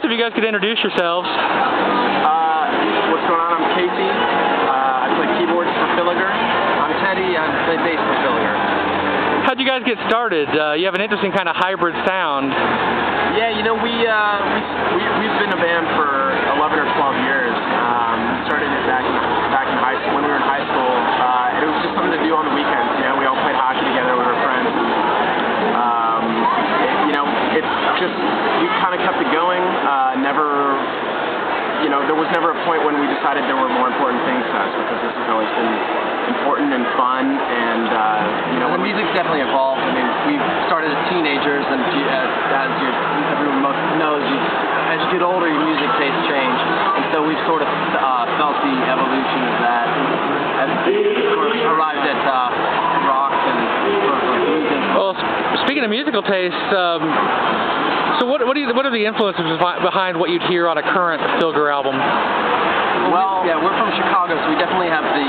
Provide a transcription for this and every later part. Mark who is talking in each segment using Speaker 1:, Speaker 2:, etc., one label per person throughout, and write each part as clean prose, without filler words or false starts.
Speaker 1: if you guys could introduce yourselves.
Speaker 2: What's going on? I'm Casey. I play keyboards for Filligar. I'm Teddy. I play bass for Filligar.
Speaker 1: How'd you guys get started? You have an interesting kind of hybrid sound.
Speaker 2: Yeah, you know, we've been a band for 11 or 12 years. We started it back in high school, when we were in high school. It was just something to do on the weekends. You know, we all played hockey together with our friends. You know, it's just, we kind of kept it going. You know, there was never a point when we decided there were more important things to us, because this has always been important and fun, and you know,
Speaker 3: the music's definitely evolved. I mean, we started as teenagers, and as everyone most knows, as you get older, your music tastes change, and so we've sort of felt the evolution of that, as sort of arrived at rock and sort of blues.
Speaker 1: Well, speaking of musical tastes, so what are the influences behind what you'd hear on a current Filligar album?
Speaker 3: Well, yeah, we're from Chicago, so we definitely have the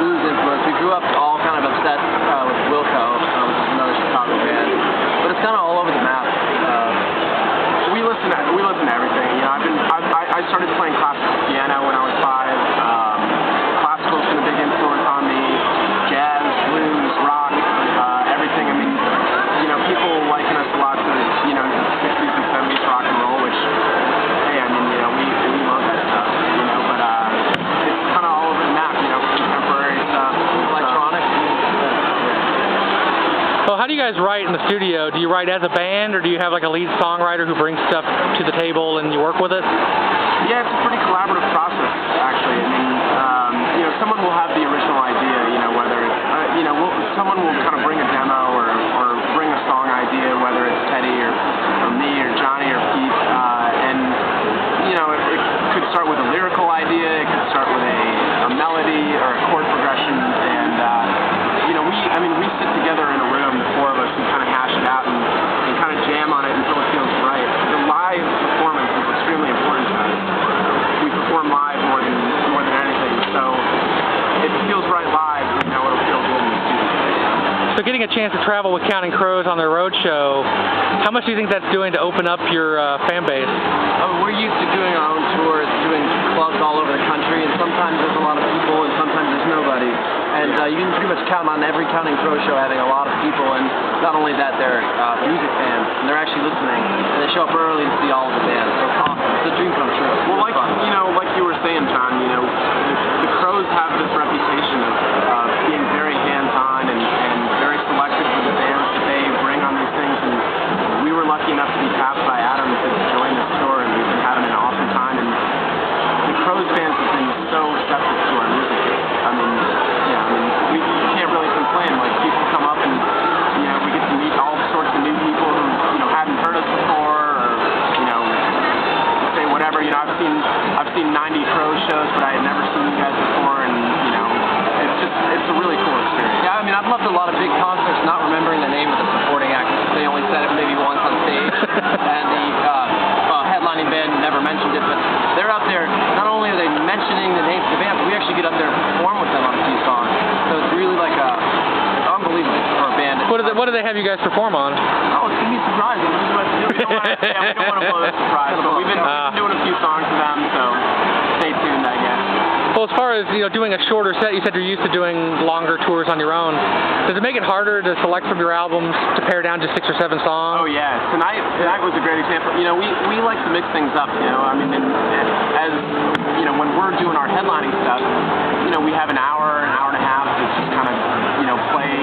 Speaker 3: blues influence. We grew up all kind of obsessed with Wilco, which is another Chicago band, but it's kind of all over the map.
Speaker 2: We listen to everything. You know, I started playing classical piano when I was 5. Classical's been a big influence on me. Jazz, blues, rock, everything. I mean, you know, people liken us a lot to, you know, 60s and 70s rock and roll, which, hey, I mean, you know, we love that stuff, you know, but it's kind of all over the map, you know, contemporary stuff,
Speaker 3: electronic.
Speaker 1: Well, how do you guys write in the studio? Do you write as a band, or do you have like a lead songwriter who brings stuff to the table and you work with it?
Speaker 2: Yeah, it's a pretty collaborative process, actually. I mean, you know, someone will have the original idea, you know, whether it's, you know, someone will kind of bring a demo or bring a song idea, whether it's Teddy or me or Johnny or Pete, and, you know, it could start with a lyrical idea, it could start with a melody or a chord progression, and, you know, we sit together in a room, the four of us, and kind of hash it out and kind of jam on it until it feels right. The live performance is extremely important to us. We perform live more than anything, so it feels right live, you know, it'll feel good in the studio.
Speaker 1: So getting a chance to travel with Counting Crows on their road show, how much do you think that's doing to open up your fan base?
Speaker 3: Oh, we're used to doing our own tours, doing clubs all over the country, and sometimes there's a lot of people and sometimes there's nobody. And you can pretty much count on every Counting Crows show having a lot of people, and not only that, they're music fans, and they're actually listening, and they show up early to see all of the bands. So it's awesome. It's a dream come true.
Speaker 2: Well, like, you know, like you were saying, John, you know, the Crows have this reputation of being very hands-on and very selective with the bands that they bring on these things, and we were lucky enough to be tapped by Adam to join this tour, and we've been having an awesome time, and the Crows fans have been so receptive to our music. I mean, yeah, I mean, we can't really complain. Like, people come up and, you know, we get to meet all sorts of new people who, you know, hadn't heard us before, or, you know, say whatever. You know, I've seen 90 Crows shows, but I had never seen you guys before, and, you know, it's a really cool experience.
Speaker 3: Yeah, I mean, I've left a lot of big concerts not remembering the name of the supporting act. They only said it maybe once on stage, and the headlining band never mentioned it, but they're out there, not only are they mentioning the names of the band, but we actually get up there and perform with them on a few songs. So it's really like it's unbelievable for a band.
Speaker 1: What do they have you guys perform on?
Speaker 3: Oh, it's going to be surprising.
Speaker 2: We don't want to blow the surprise, but we've been doing a few songs for them, so stay tuned, I guess.
Speaker 1: Well, as far as, you know, doing a shorter set, you said you're used to doing longer tours on your own. Does it make it harder to select from your albums to pare down to 6 or 7 songs?
Speaker 2: Oh yeah, tonight was a great example. You know, we like to mix things up. You know, I mean, as you know, when we're doing our headlining stuff, you know, we have an hour and a half to just kind of, you know, play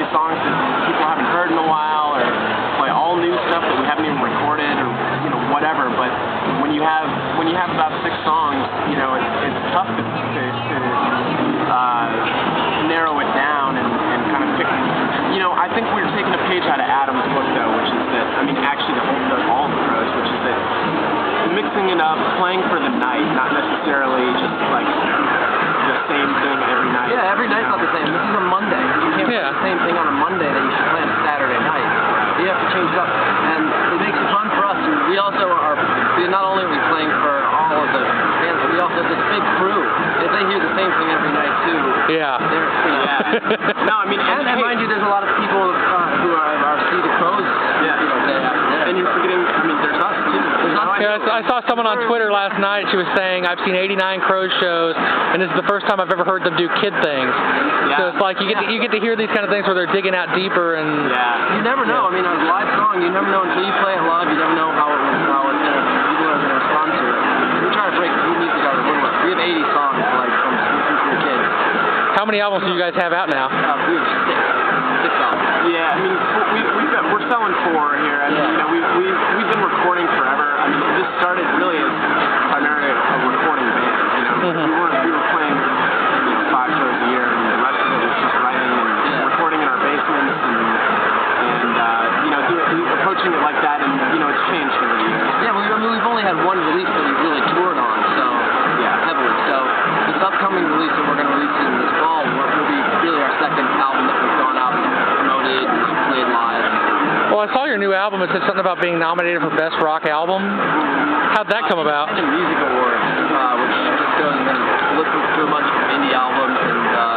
Speaker 2: songs that people haven't heard in a while, or play all new stuff that we haven't even recorded, or, you know, whatever. But when you have about 6 songs, you know, it's tough to narrow it down and kind of pick. You know, I think we're taking a page out of Adam's book, though, which is that, I mean, actually all the Crows, which is that mixing it up, playing for the night, not necessarily just like the same thing every night.
Speaker 3: Yeah, every night's not the same. This is a Monday. You can't play the same thing on a Monday that you should play on a Saturday night. You have to change it up, and it makes it fun for us. We also are, not only are we playing for all of the bands, but we also have this big crew. If they hear the same thing every night too, they're
Speaker 2: No, I mean,
Speaker 3: and mind you, there's a lot of people who are see the Crows.
Speaker 2: Yeah.
Speaker 3: You know,
Speaker 2: and you're forgetting. I mean, there's us too.
Speaker 3: There's us
Speaker 1: Yeah, I saw someone on Twitter last night. She was saying, "I've seen 89 Crows shows, and this is the first time I've ever heard them do kid things."
Speaker 2: Yeah.
Speaker 1: So it's like you get to hear these kind of things where they're digging out deeper and.
Speaker 2: Yeah.
Speaker 3: You never know. I mean, a live song, you never know until you play it live. You never know how people are going to respond to it. We try to break new music out of the woodwork. We have 80 songs, like from since we were kids.
Speaker 1: How many albums do you guys have out now?
Speaker 3: We have six albums.
Speaker 2: Yeah, I mean, we're selling 4 here. I mean, you know, we've been recording forever. I mean, this started really as primarily a recording band. You know, we were playing, you know, 5 shows a year, and the rest of it was just writing and recording in our basements and you know, approaching it like that. And you know, it's changed over the years.
Speaker 3: Yeah, we've only had one release that we really toured on, so heavily. So this upcoming release that we're going to release in this fall will be really our second album that we've gone out and promoted and played live.
Speaker 1: Well, I saw your new album. It said something about being nominated for Best Rock Album. How'd that come about?
Speaker 3: It's a music award, which just goes and listens to a bunch of indie albums and a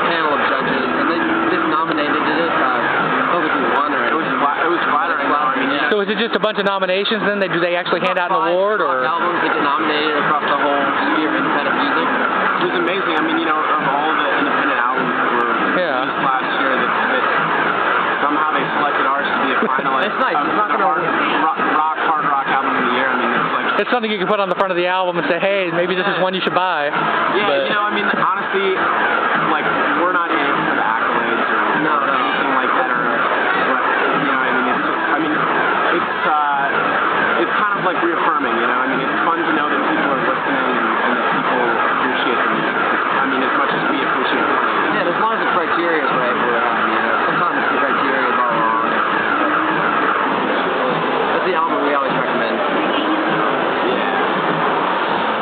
Speaker 3: panel of judges, and they just nominated it. I don't think we won or anything.
Speaker 2: It was flattering. I mean, yeah.
Speaker 1: So is it just a bunch of nominations then? Do they actually hand out an award or?
Speaker 3: Albums that get nominated across the whole sphere of independent music.
Speaker 2: It was amazing. I mean, you know, of all the independent albums that were released last year, that somehow they selected ours to be a finalist.
Speaker 3: It's nice. It's not going to
Speaker 2: hard rock album of the year. I mean, it's like
Speaker 1: It's something you can put on the front of the album and say, hey, maybe this is one you should buy.
Speaker 2: Yeah,
Speaker 1: but,
Speaker 2: you know, I mean, honestly, like we're not in it for the accolades or anything like that, or you know, I mean, it's kind of like reaffirming. You know, I mean, it's fun to know that people are listening and that people appreciate the music. I mean, as much as we appreciate it.
Speaker 3: Yeah, as long as the criteria is right, sometimes the criteria is all wrong. That's the album we always recommend.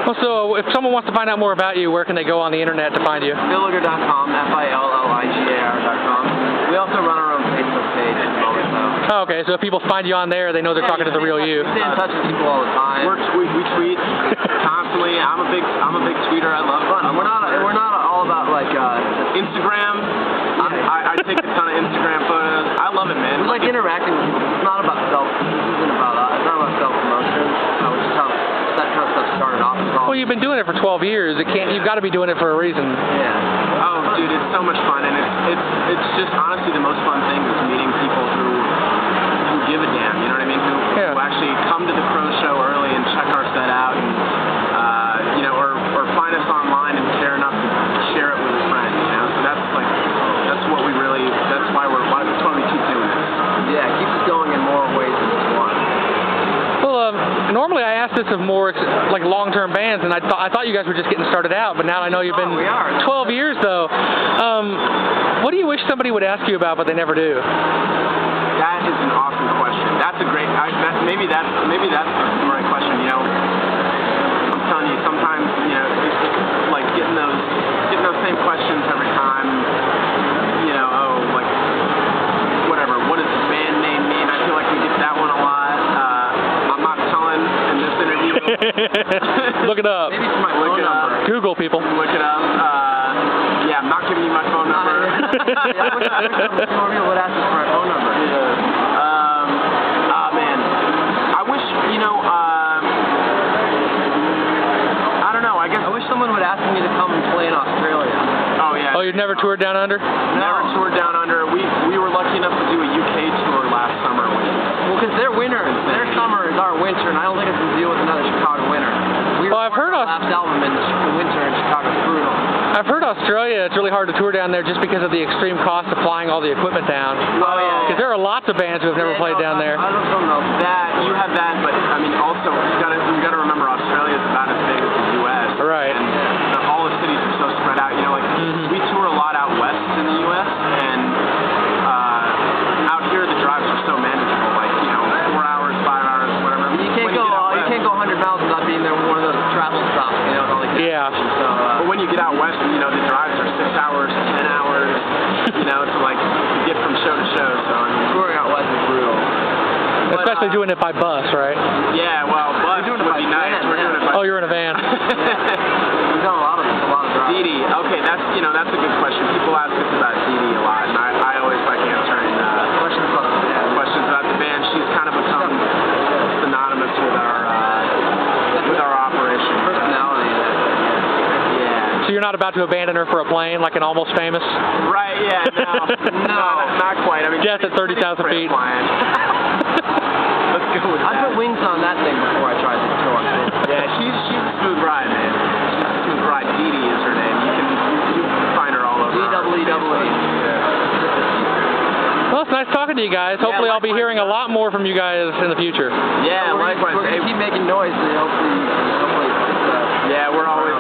Speaker 1: Well, so if someone wants to find out more about you, where can they go on the internet to find you?
Speaker 3: Filligar.com, Filligar.com. We also run our own Facebook page at the moment, so.
Speaker 1: Oh, okay, so if people find you on there, they know they're talking to the real you.
Speaker 3: We stay in touch with people all the time.
Speaker 2: We tweet constantly. I'm a big tweeter. I love fun.
Speaker 3: We're not all about like
Speaker 2: Instagram. I take a ton of Instagram photos. I love it, man.
Speaker 3: We like interacting with people. It's not about it's not about self-promotion. Which is how that kind of stuff started off.
Speaker 1: Well, you've been doing it for 12 years. You've got to be doing it for a reason.
Speaker 3: Yeah.
Speaker 2: Oh, dude, it's so much fun, and it's just honestly the most fun thing is meeting people who give a damn. You know what I mean? Who actually come to the Crow Show early and check our set out, and you know, or find us online and care enough to share it with a friend. You know, so that's what we really. That's why we keep doing this.
Speaker 3: Yeah, it keeps us going in more ways than just one.
Speaker 1: Well, normally I ask this of more like long-term bands, and I thought you guys were just getting started out, but now I know you've been 12 years though. What do you wish somebody would ask you about, but they never do?
Speaker 2: That is an awesome question. That's a great. Maybe that's the right question. You know, I'm telling you, sometimes you know, it's like getting those same questions every time. You know, like whatever. What does the band name mean? I feel like we get that one a lot. I'm not telling in this interview.
Speaker 1: Look it up.
Speaker 3: Maybe it's my phone number.
Speaker 1: Google, people.
Speaker 2: Look it up. Yeah, I'm not giving you my phone number.
Speaker 3: Yeah, I wish more people would ask us for my phone number.
Speaker 2: Man, I wish, you know, I don't know, I guess.
Speaker 3: I wish someone would ask me to come and play in Australia.
Speaker 2: Oh, yeah.
Speaker 1: Oh, you've never toured down under?
Speaker 2: Never toured down under. We were lucky enough to do a UK tour last summer.
Speaker 3: Well, because their summer is our winter, and I don't think I can deal with another Chicago winter.
Speaker 1: I've heard
Speaker 3: our last album in the winter in Chicago is brutal.
Speaker 1: I've heard Australia, it's really hard to tour down there just because of the extreme cost of flying all the equipment down.
Speaker 2: Oh, yeah.
Speaker 1: Because there are lots of bands who have never played down there.
Speaker 2: I don't know that. You have that, but I mean, also you gotta remember Australia is about as big as the U.S.
Speaker 1: Right.
Speaker 2: And all the cities are so spread out. You know, like we tour a lot out west in the U.S. and out here the drives are so manageable. Like 4 hours, 5 hours, whatever.
Speaker 3: You can't go 100 miles without being there with one of those travel stops. You know, and all the
Speaker 1: So,
Speaker 2: but when you get out west, you know, the drives are 6 hours, 10 hours. You know, to like get from show to show. So I mean,
Speaker 3: touring out west is brutal.
Speaker 1: Especially doing it by bus, right?
Speaker 2: Yeah, well, bus would be nice. We're doing it by.
Speaker 1: Oh, you're in a van.
Speaker 3: We've done a lot of drives.
Speaker 2: Dee Dee, okay, that's a good question. People ask us about Dee Dee a lot, and I always like answering questions about the band. She's kind of become synonymous with
Speaker 1: not about to abandon her for a plane like an Almost Famous?
Speaker 2: Right, yeah, no, not quite. I mean,
Speaker 1: Death at 30,000 feet.
Speaker 2: Let's go with that.
Speaker 3: I put wings on that thing before I tried to go on it.
Speaker 2: Yeah, she's a smooth ride, man. She's a smooth ride. Dee Dee is her name. You can find her all over.
Speaker 3: D-double-E-double-E.
Speaker 1: Well, it's nice talking to you guys. Hopefully I'll be hearing a lot more from you guys in the future.
Speaker 2: Yeah, likewise.
Speaker 3: We're gonna keep making noise, and hopefully.
Speaker 2: Yeah, we're always